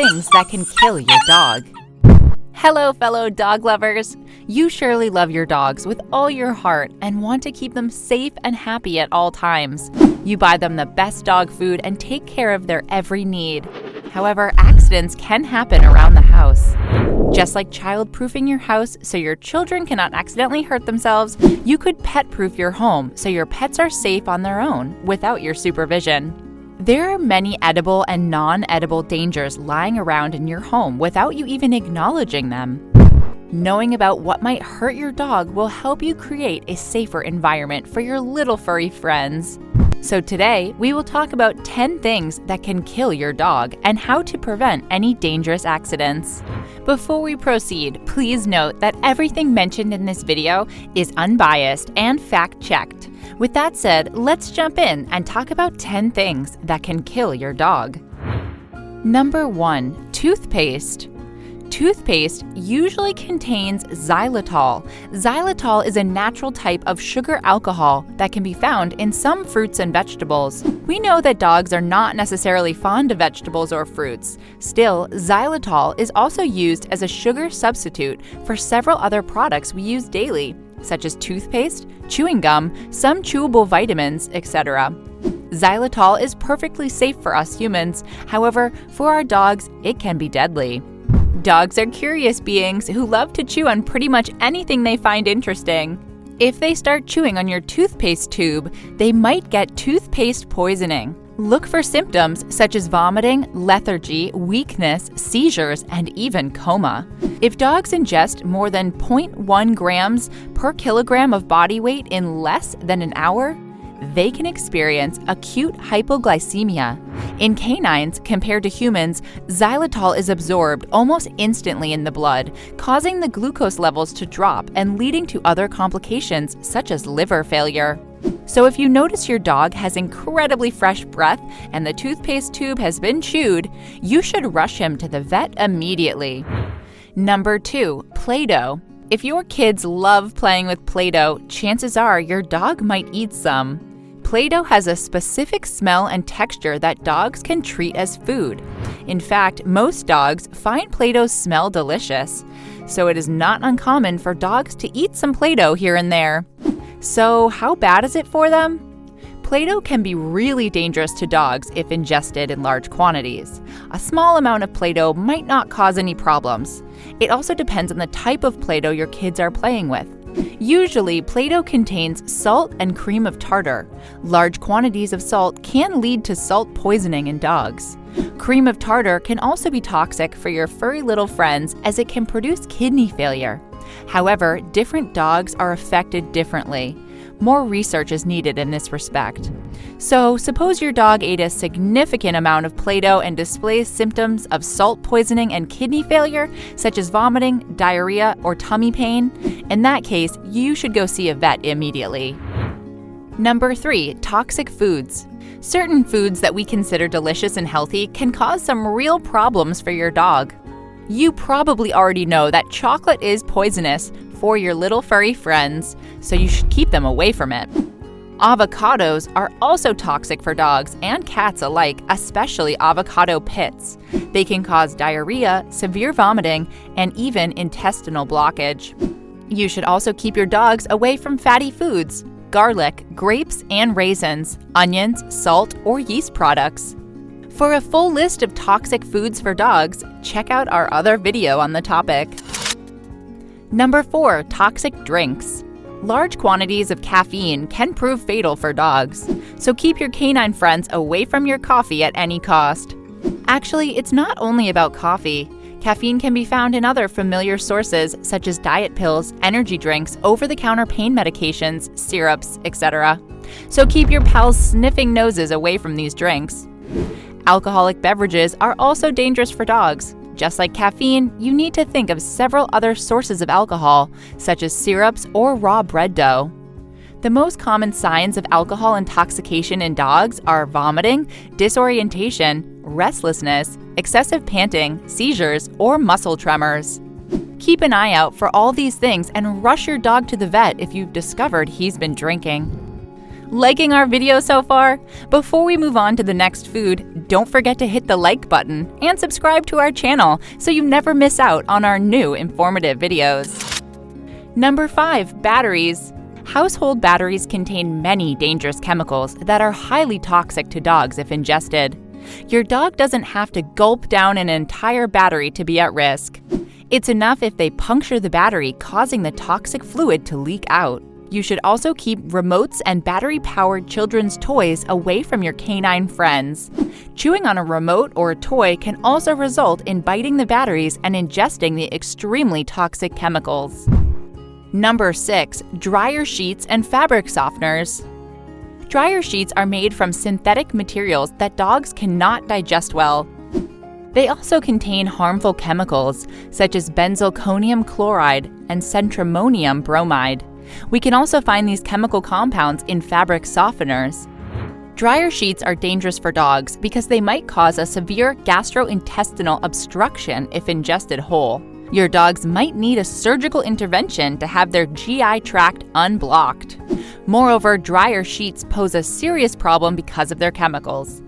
things that can kill your dog. Hello, fellow dog lovers! You surely love your dogs with all your heart and want to keep them safe and happy at all times. You buy them the best dog food and take care of their every need. However, accidents can happen around the house. Just like child-proofing your house so your children cannot accidentally hurt themselves, you could pet-proof your home so your pets are safe on their own without your supervision. There are many edible and non-edible dangers lying around in your home without you even acknowledging them. Knowing about what might hurt your dog will help you create a safer environment for your little furry friends. So today, we will talk about 10 things that can kill your dog and how to prevent any dangerous accidents. Before we proceed, please note that everything mentioned in this video is unbiased and fact-checked. With that said, let's jump in and talk about 10 things that can kill your dog. Number 1. Toothpaste. Toothpaste usually contains xylitol. Xylitol is a natural type of sugar alcohol that can be found in some fruits and vegetables. We know that dogs are not necessarily fond of vegetables or fruits. Still, xylitol is also used as a sugar substitute for several other products we use daily, such as toothpaste, chewing gum, some chewable vitamins, etc. Xylitol is perfectly safe for us humans. However, for our dogs, it can be deadly. Dogs are curious beings who love to chew on pretty much anything they find interesting. If they start chewing on your toothpaste tube, they might get toothpaste poisoning. Look for symptoms such as vomiting, lethargy, weakness, seizures, and even coma. If dogs ingest more than 0.1 grams per kilogram of body weight in less than an hour, they can experience acute hypoglycemia. In canines, compared to humans, xylitol is absorbed almost instantly in the blood, causing the glucose levels to drop and leading to other complications such as liver failure. So if you notice your dog has incredibly fresh breath and the toothpaste tube has been chewed, you should rush him to the vet immediately. Number 2. Play-Doh. If your kids love playing with Play-Doh, chances are your dog might eat some. Play-Doh has a specific smell and texture that dogs can treat as food. In fact, most dogs find Play-Doh's smell delicious, so it is not uncommon for dogs to eat some Play-Doh here and there. So how bad is it for them? Play-Doh can be really dangerous to dogs if ingested in large quantities. A small amount of Play-Doh might not cause any problems. It also depends on the type of Play-Doh your kids are playing with. Usually, Play-Doh contains salt and cream of tartar. Large quantities of salt can lead to salt poisoning in dogs. Cream of tartar can also be toxic for your furry little friends as it can produce kidney failure. However, different dogs are affected differently. More research is needed in this respect. So, suppose your dog ate a significant amount of Play-Doh and displays symptoms of salt poisoning and kidney failure, such as vomiting, diarrhea, or tummy pain. In that case, you should go see a vet immediately. Number 3. Toxic foods. Certain foods that we consider delicious and healthy can cause some real problems for your dog. You probably already know that chocolate is poisonous for your little furry friends, so you should keep them away from it. Avocados are also toxic for dogs and cats alike, especially avocado pits. They can cause diarrhea, severe vomiting, and even intestinal blockage. You should also keep your dogs away from fatty foods, garlic, grapes, and raisins, onions, salt, or yeast products. For a full list of toxic foods for dogs, check out our other video on the topic. Number 4. Toxic drinks. Large quantities of caffeine can prove fatal for dogs, so keep your canine friends away from your coffee at any cost. Actually, it's not only about coffee. Caffeine can be found in other familiar sources such as diet pills, energy drinks, over-the-counter pain medications, syrups, etc. So keep your pals' sniffing noses away from these drinks. Alcoholic beverages are also dangerous for dogs. Just like caffeine, you need to think of several other sources of alcohol, such as syrups or raw bread dough. The most common signs of alcohol intoxication in dogs are vomiting, disorientation, restlessness, excessive panting, seizures, or muscle tremors. Keep an eye out for all these things and rush your dog to the vet if you've discovered he's been drinking. Liking our video so far? Before we move on to the next food, don't forget to hit the like button and subscribe to our channel so you never miss out on our new informative videos. Number 5. Batteries. Household batteries contain many dangerous chemicals that are highly toxic to dogs if ingested. Your dog doesn't have to gulp down an entire battery to be at risk. It's enough if they puncture the battery, causing the toxic fluid to leak out. You should also keep remotes and battery-powered children's toys away from your canine friends. Chewing on a remote or a toy can also result in biting the batteries and ingesting the extremely toxic chemicals. Number 6. Dryer sheets and fabric softeners. Dryer sheets are made from synthetic materials that dogs cannot digest well. They also contain harmful chemicals such as benzalkonium chloride and centrimonium bromide. We can also find these chemical compounds in fabric softeners. Dryer sheets are dangerous for dogs because they might cause a severe gastrointestinal obstruction if ingested whole. Your dogs might need a surgical intervention to have their GI tract unblocked. Moreover, dryer sheets pose a serious problem because of their chemicals.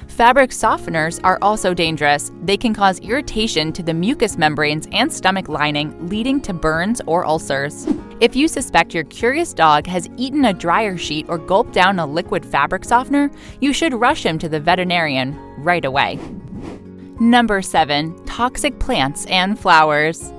Fabric softeners are also dangerous. They can cause irritation to the mucous membranes and stomach lining, leading to burns or ulcers. If you suspect your curious dog has eaten a dryer sheet or gulped down a liquid fabric softener, you should rush him to the veterinarian right away. Number 7. Toxic plants and flowers.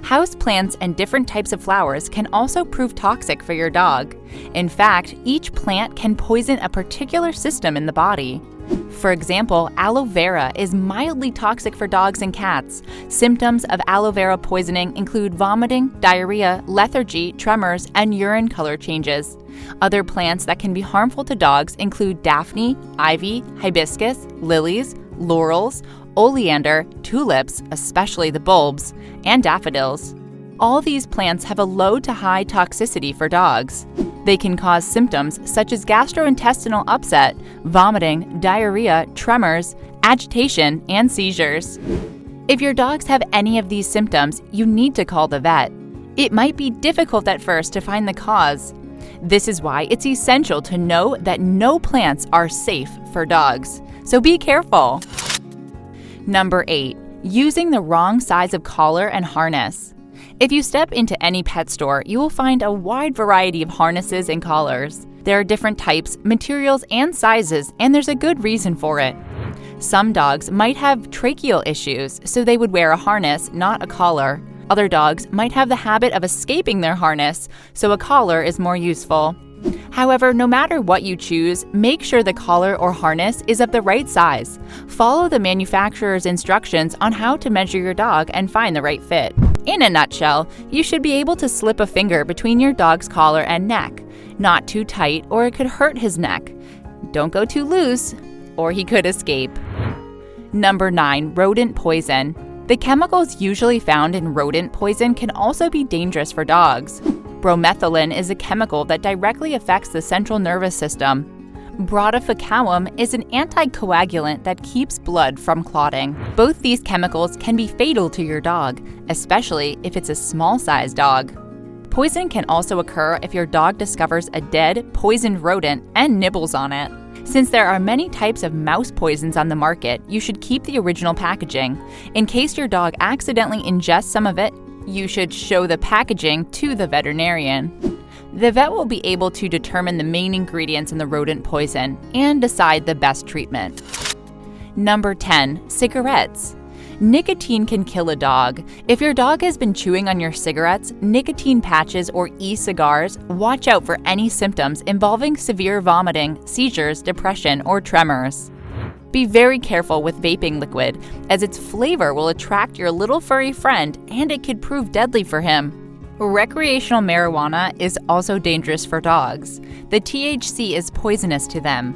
House plants and different types of flowers can also prove toxic for your dog. In fact, each plant can poison a particular system in the body. For example, aloe vera is mildly toxic for dogs and cats. Symptoms of aloe vera poisoning include vomiting, diarrhea, lethargy, tremors, and urine color changes. Other plants that can be harmful to dogs include daphne, ivy, hibiscus, lilies, laurels, oleander, tulips, especially the bulbs, and daffodils. All these plants have a low to high toxicity for dogs. They can cause symptoms such as gastrointestinal upset, vomiting, diarrhea, tremors, agitation, and seizures. If your dogs have any of these symptoms, you need to call the vet. It might be difficult at first to find the cause. This is why it's essential to know that no plants are safe for dogs, so be careful. Number 8. Using the wrong size of collar and harness. If you step into any pet store, you will find a wide variety of harnesses and collars. There are different types, materials, and sizes, and there's a good reason for it. Some dogs might have tracheal issues, so they would wear a harness, not a collar. Other dogs might have the habit of escaping their harness, so a collar is more useful. However, no matter what you choose, make sure the collar or harness is of the right size. Follow the manufacturer's instructions on how to measure your dog and find the right fit. In a nutshell, you should be able to slip a finger between your dog's collar and neck. Not too tight or it could hurt his neck. Don't go too loose or he could escape. Number 9. Rodent poison. The chemicals usually found in rodent poison can also be dangerous for dogs. Bromethylene is a chemical that directly affects the central nervous system. Brodifacoum is an anticoagulant that keeps blood from clotting. Both these chemicals can be fatal to your dog, especially if it's a small-sized dog. Poison can also occur if your dog discovers a dead, poisoned rodent and nibbles on it. Since there are many types of mouse poisons on the market, you should keep the original packaging. In case your dog accidentally ingests some of it, you should show the packaging to the veterinarian. The vet will be able to determine the main ingredients in the rodent poison and decide the best treatment. Number 10. Cigarettes. Nicotine can kill a dog. If your dog has been chewing on your cigarettes, nicotine patches, or e-cigars, watch out for any symptoms involving severe vomiting, seizures, depression, or tremors. Be very careful with vaping liquid, as its flavor will attract your little furry friend and it could prove deadly for him. Recreational marijuana is also dangerous for dogs. The THC is poisonous to them.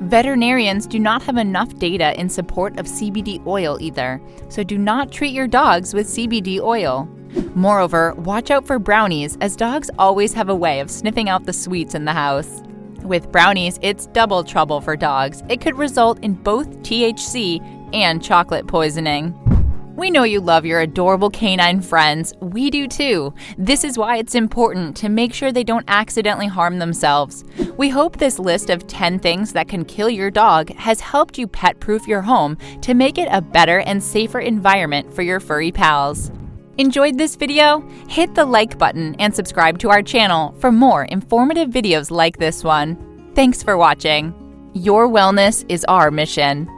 Veterinarians do not have enough data in support of CBD oil either, so do not treat your dogs with CBD oil. Moreover, watch out for brownies, as dogs always have a way of sniffing out the sweets in the house. With brownies, it's double trouble for dogs. It could result in both THC and chocolate poisoning. We know you love your adorable canine friends. We do too. This is why it's important to make sure they don't accidentally harm themselves. We hope this list of 10 things that can kill your dog has helped you pet-proof your home to make it a better and safer environment for your furry pals. Enjoyed this video? Hit the like button and subscribe to our channel for more informative videos like this one. Thanks for watching. Your wellness is our mission.